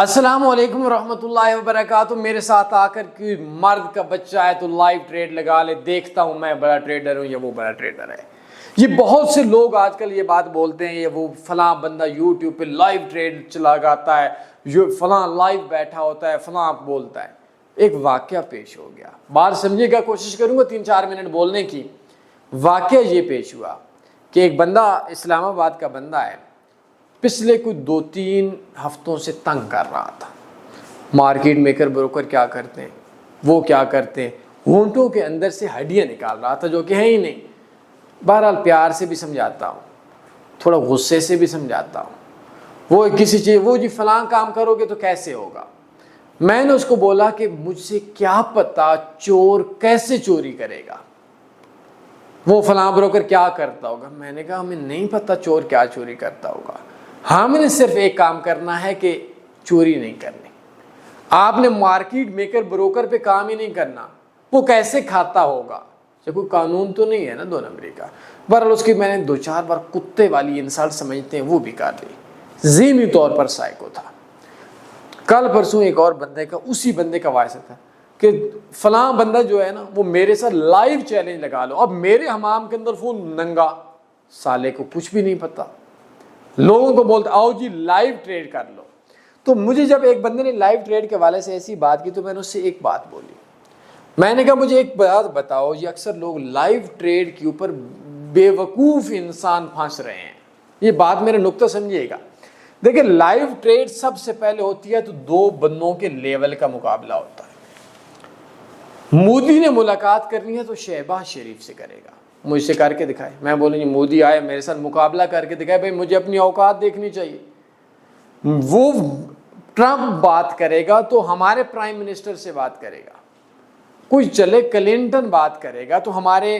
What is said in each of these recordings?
السلام علیکم ورحمۃ اللہ وبرکاتہ۔ میرے ساتھ آ کر کوئی مرد کا بچہ ہے تو لائیو ٹریڈ لگا لے، دیکھتا ہوں میں بڑا ٹریڈر ہوں یا وہ بڑا ٹریڈر ہے۔ یہ بہت سے لوگ آج کل یہ بات بولتے ہیں، یہ وہ فلاں بندہ یوٹیوب پہ لائیو ٹریڈ چلا گاتا ہے، فلاں لائیو بیٹھا ہوتا ہے، فلاں بولتا ہے۔ ایک واقعہ پیش ہو گیا، بات سمجھے گا، کوشش کروں گا 3-4 منٹ بولنے کی۔ واقعہ یہ پیش ہوا کہ ایک بندہ اسلام آباد کا بندہ ہے، پچھلے کچھ 2-3 ہفتوں سے تنگ کر رہا تھا۔ مارکیٹ میکر بروکر کیا کرتے ہیں، وہ کیا کرتے ہیں، ہونٹوں کے اندر سے ہڈیاں نکال رہا تھا جو کہ ہے ہی نہیں۔ بہرحال پیار سے بھی سمجھاتا ہوں، تھوڑا غصے سے بھی سمجھاتا ہوں، وہ کسی چیز وہ جی فلاں کام کرو گے تو کیسے ہوگا۔ میں نے اس کو بولا کہ مجھ سے کیا پتا چور کیسے چوری کرے گا، وہ فلاں بروکر کیا کرتا ہوگا۔ میں نے کہا ہمیں نہیں پتا چور کیا چوری کرتا ہوگا، ہم نے صرف ایک کام کرنا ہے کہ چوری نہیں کرنی۔ آپ نے مارکیٹ میکر بروکر پہ کام ہی نہیں کرنا، وہ کیسے کھاتا ہوگا، کوئی قانون تو نہیں ہے نا 2 نمبری کا۔ بہرحال اس کی میں نے 2-4 بار کتے والی انسلٹ سمجھتے ہیں وہ بھی کر لی، ذہنی طور پر سائیکو تھا۔ کل پرسوں ایک اور بندے کا، اسی بندے کا وائس تھا کہ فلاں بندہ جو ہے نا وہ میرے ساتھ لائیو چیلنج لگا لو۔ اب میرے حمام کے اندر فون ننگا، سالے کو کچھ بھی نہیں پتا، لوگوں کو بولتا آؤ جی لائیو ٹریڈ کر لو۔ تو مجھے جب ایک بندے نے لائیو ٹریڈ کے حوالے سے ایسی بات کی تو میں نے اس سے ایک بات بولی، میں نے کہا مجھے ایک بات بتاؤ، یہ اکثر لوگ لائیو ٹریڈ کے اوپر بے وقوف انسان پھنس رہے ہیں۔ یہ بات میرا نقطہ سمجھیے گا۔ دیکھیں لائیو ٹریڈ سب سے پہلے ہوتی ہے تو 2 بندوں کے لیول کا مقابلہ ہوتا ہے۔ مودی نے ملاقات کرنی ہے تو شہباز شریف سے کرے گا، مجھ سے کر کے دکھائے۔ میں بولوں گی مودی آئے میرے ساتھ مقابلہ کر کے دکھائے، بھائی مجھے اپنی اوقات دیکھنی چاہیے۔ وہ ٹرمپ بات کرے گا تو ہمارے پرائم منسٹر سے بات کرے گا، کوئی چلے کلنٹن بات کرے گا تو ہمارے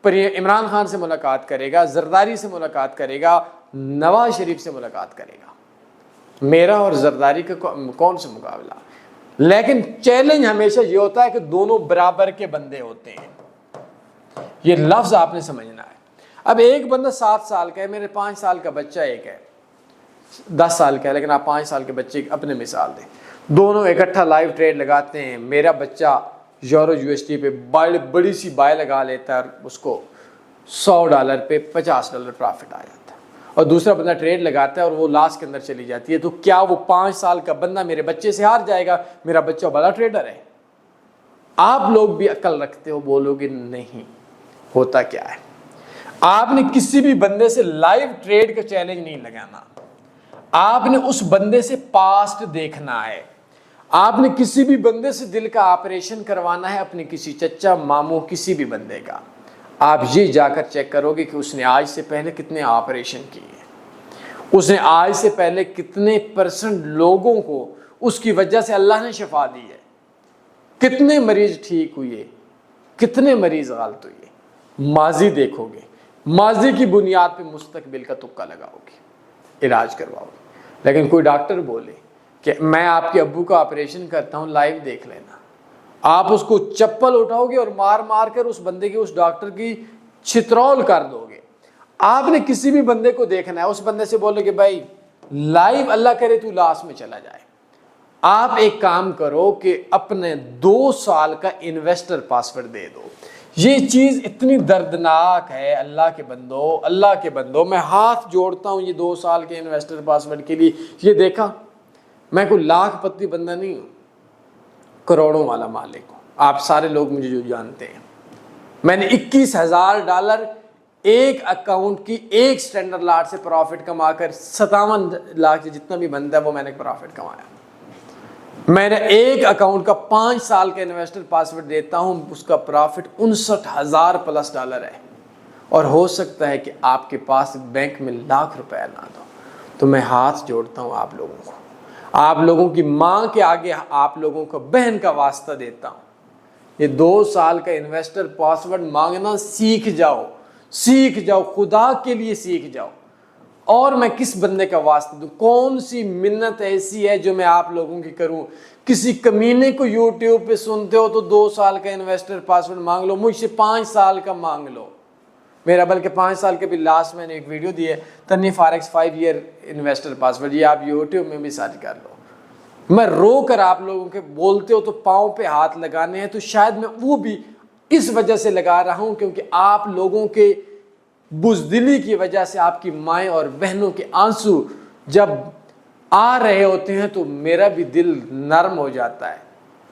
عمران خان سے ملاقات کرے گا، زرداری سے ملاقات کرے گا، نواز شریف سے ملاقات کرے گا۔ میرا اور زرداری کا کون سے مقابلہ؟ لیکن چیلنج ہمیشہ یہ ہوتا ہے کہ دونوں برابر کے بندے ہوتے ہیں، یہ لفظ آپ نے سمجھنا ہے۔ اب ایک بندہ 7 سال کا ہے، میرے 5 سال کا بچہ ایک ہے، 10 سال کا ہے، لیکن آپ 5 سال کے بچے اپنے مثال دیں، دونوں اکٹھا لائیو ٹریڈ لگاتے ہیں۔ میرا بچہ یورو USD پہ بڑی سی بائی لگا لیتا ہے اور اس کو $100 پہ $50 پرافٹ آ جاتا ہے، اور دوسرا بندہ ٹریڈ لگاتا ہے اور وہ لاس کے اندر چلی جاتی ہے۔ تو کیا وہ 5 سال کا بندہ میرے بچے سے ہار جائے گا؟ میرا بچہ بڑا ٹریڈر ہے۔ آپ لوگ بھی عقل رکھتے ہو، بولو گے نہیں۔ ہوتا کیا ہے، آپ نے کسی بھی بندے سے لائیو ٹریڈ کا چیلنج نہیں لگانا، آپ نے اس بندے سے پاسٹ دیکھنا ہے۔ آپ نے کسی بھی بندے سے دل کا آپریشن کروانا ہے، اپنے کسی چچا ماموں کسی بھی بندے کا، آپ یہ جا کر چیک کرو گے کہ اس نے آج سے پہلے کتنے آپریشن کیے، اس نے آج سے پہلے کتنے % لوگوں کو اس کی وجہ سے اللہ نے شفا دی ہے، کتنے مریض ٹھیک ہوئے، کتنے مریض غلط ہوئے۔ ماضی دیکھو گے، ماضی کی بنیاد پہ مستقبل کا تکا لگاؤ گے، علاج کرواؤ گے۔ لیکن کوئی ڈاکٹر بولے کہ میں آپ کے ابو کا آپریشن کرتا ہوں، لائیو دیکھ لینا، آپ اس کو چپل اٹھاؤ گے اور مار مار کر اس بندے کی، اس ڈاکٹر کی چھترول کر دو گے۔ آپ نے کسی بھی بندے کو دیکھنا ہے، اس بندے سے بولو کہ بھائی لائیو اللہ کرے تو لاس میں چلا جائے۔ آپ ایک کام کرو کہ اپنے 2 سال کا انویسٹر پاسورڈ دے دو۔ یہ چیز اتنی دردناک ہے، اللہ کے بندو میں ہاتھ جوڑتا ہوں یہ 2 سال کے انویسٹر پاسورڈ کے لیے۔ یہ دیکھا، میں کوئی لاکھ پتی بندہ نہیں ہوں، کروڑوں والا مالک ہوں، آپ سارے لوگ مجھے جو جانتے ہیں۔ میں نے $21,000 ایک اکاؤنٹ کی ایک سٹینڈرڈ لاٹ سے پروفٹ کما کر 57 لاکھ جتنا بھی بنتا ہے وہ میں نے پروفٹ کمایا۔ میں نے ایک اکاؤنٹ کا 5 سال کا انویسٹر پاسورڈ دیتا ہوں، اس کا پرافٹ $59,000+ ہے، اور ہو سکتا ہے کہ آپ کے پاس بینک میں لاکھ روپے نہ دو۔ تو میں ہاتھ جوڑتا ہوں آپ لوگوں کو، آپ لوگوں کی ماں کے آگے آپ لوگوں کو بہن کا واسطہ دیتا ہوں، یہ 2 سال کا انویسٹر پاسورڈ مانگنا سیکھ جاؤ، خدا کے لیے سیکھ جاؤ۔ اور میں کس بندے کا واسطہ دوں؟ کون سی منت ایسی ہے جو میں آپ لوگوں کی کروں؟ کسی کمینے کو یوٹیوب پہ سنتے ہو تو 2 سال کا انویسٹر پاسورڈ مانگ لو، مجھ سے 5 سال کا مانگ لو۔ میرا بلکہ 5 سال کے بھی لاسٹ میں نے ایک ویڈیو دی ہے، تنی فارکس 5 ایئر انویسٹر پاسورڈ، یہ آپ یوٹیوب میں بھی سرچ کر لو۔ میں رو کر آپ لوگوں کے بولتے ہو تو پاؤں پہ ہاتھ لگانے ہیں، تو شاید میں وہ بھی اس وجہ سے لگا رہا ہوں کیونکہ آپ لوگوں کے بزدلی کی وجہ سے آپ کی مائیں اور بہنوں کے آنسو جب آ رہے ہوتے ہیں تو میرا بھی دل نرم ہو جاتا ہے.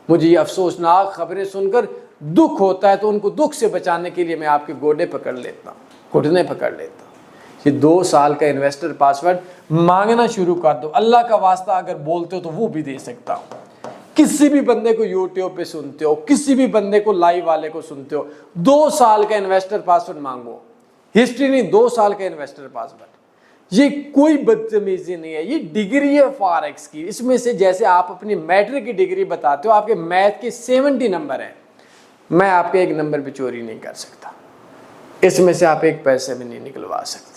مجھے یہ افسوسناک خبریں سن کر دکھ ہوتا ہے، تو ان کو دکھ سے بچانے کے لیے میں آپ کے گوڈے پکڑ لیتا ہوں، گھٹنے پکڑ لیتا ہوں. یہ 2 سال کا انویسٹر پاسورڈ مانگنا شروع کر دو. اللہ کا واسطہ اگر بولتے ہو تو وہ بھی دے سکتا ہوں. کسی بھی بندے کو یوٹیوب پہ سنتے ہو، کسی بھی بندے کو لائیو والے کو سنتے ہو، 2 سال کا انویسٹر پاسورڈ مانگو. ہسٹری نہیں، 2 سال کا انویسٹر پاسورڈ. یہ کوئی بدتمیزی نہیں ہے، یہ ڈگری ہے فارکس کی. اس میں سے جیسے آپ اپنی میٹرک کی ڈگری بتاتے ہو، آپ کے میتھ کے 70 نمبر ہیں، میں آپ کے 1 نمبر پہ چوری نہیں کر سکتا. اس میں سے آپ 1 پیسے بھی نہیں نکلوا سکتے.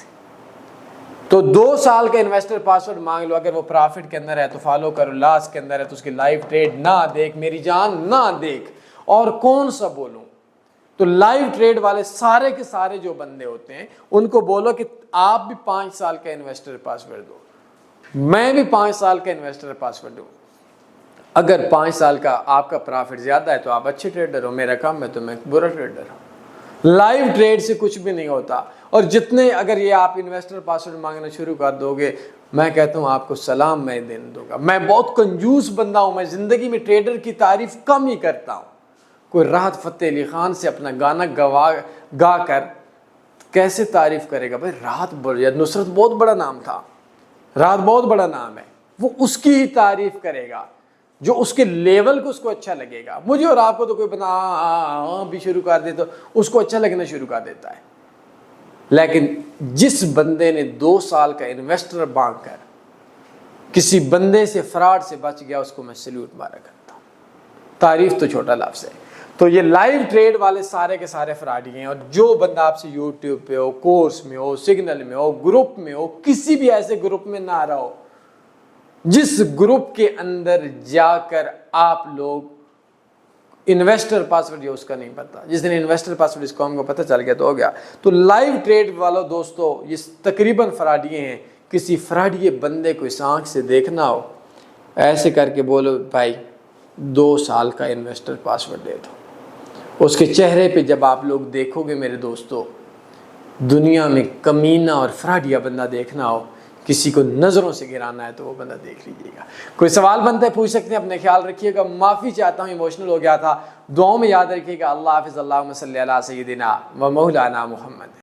تو 2 سال کا انویسٹر پاسورڈ مانگ لو. اگر وہ پرافٹ کے اندر ہے تو فالو کرو، لاس کے اندر ہے تو اس کی لائیو ٹریڈ نہ دیکھ، میری جان نہ دیکھ. اور کون سا بولوں؟ تو لائیو ٹریڈ والے سارے کے سارے جو بندے ہوتے ہیں ان کو بولو کہ آپ بھی 5 سال کا انویسٹر پاسورڈ دو، میں بھی 5 سال کا انویسٹر پاسورڈ دوں. اگر 5 سال کا آپ کا پرافٹ زیادہ ہے تو آپ اچھے ٹریڈر ہو، میرا کم ہے تو میں برا ٹریڈر ہوں. لائیو ٹریڈ سے کچھ بھی نہیں ہوتا. اور جتنے اگر یہ آپ انویسٹر پاسورڈ مانگنا شروع کر دو گے، میں کہتا ہوں آپ کو سلام میں دین دوں گا. میں بہت کنجوس بندہ ہوں، میں زندگی میں ٹریڈر کی تعریف کم ہی کرتا ہوں. کوئی راحت فتح علی خان سے اپنا گانا گا کر کیسے تعریف کرے گا؟ بھائی راحت نصرت بہت بڑا نام تھا، راحت بہت بڑا نام ہے، وہ اس کی ہی تعریف کرے گا جو اس کے لیول کو اس کو اچھا لگے گا. مجھے اور آپ کو تو کوئی بنا بھی شروع کر دے تو اس کو اچھا لگنا شروع کر دیتا ہے. لیکن جس بندے نے 2 سال کا انویسٹر مانگ کر کسی بندے سے فراڈ سے بچ گیا، اس کو میں سیلوٹ مارا کرتا ہوں. تعریف تو چھوٹا لفظ ہے. تو یہ لائیو ٹریڈ والے سارے کے سارے فراڈی ہیں. اور جو بندہ آپ سے یوٹیوب پہ ہو، کورس میں ہو، سگنل میں ہو، گروپ میں ہو، کسی بھی ایسے گروپ میں نہ رہو جس گروپ کے اندر جا کر آپ لوگ انویسٹر پاسورڈ اس کا نہیں پتا. جس دن انویسٹر پاسورڈ اس قوم کو پتہ چل گیا تو ہو گیا. تو لائیو ٹریڈ والوں دوستو، یہ تقریباً فراڈیے ہیں. کسی فراڈیے بندے کو اس آنکھ سے دیکھنا ہو، ایسے کر کے بولو بھائی 2 سال کا انویسٹر پاسورڈ دے دو. اس کے چہرے پہ جب آپ لوگ دیکھو گے میرے دوستو، دنیا میں کمینہ اور فراڈیا بندہ دیکھنا ہو، کسی کو نظروں سے گرانا ہے تو وہ بندہ دیکھ لیجیے گا. کوئی سوال بنتا ہے پوچھ سکتے ہیں. اپنے خیال رکھیے گا. معافی چاہتا ہوں، ایموشنل ہو گیا تھا. دعاؤں میں یاد رکھیے گا. اللہ حافظ. اللہم صلی علی سیدنا و مولانا محمد.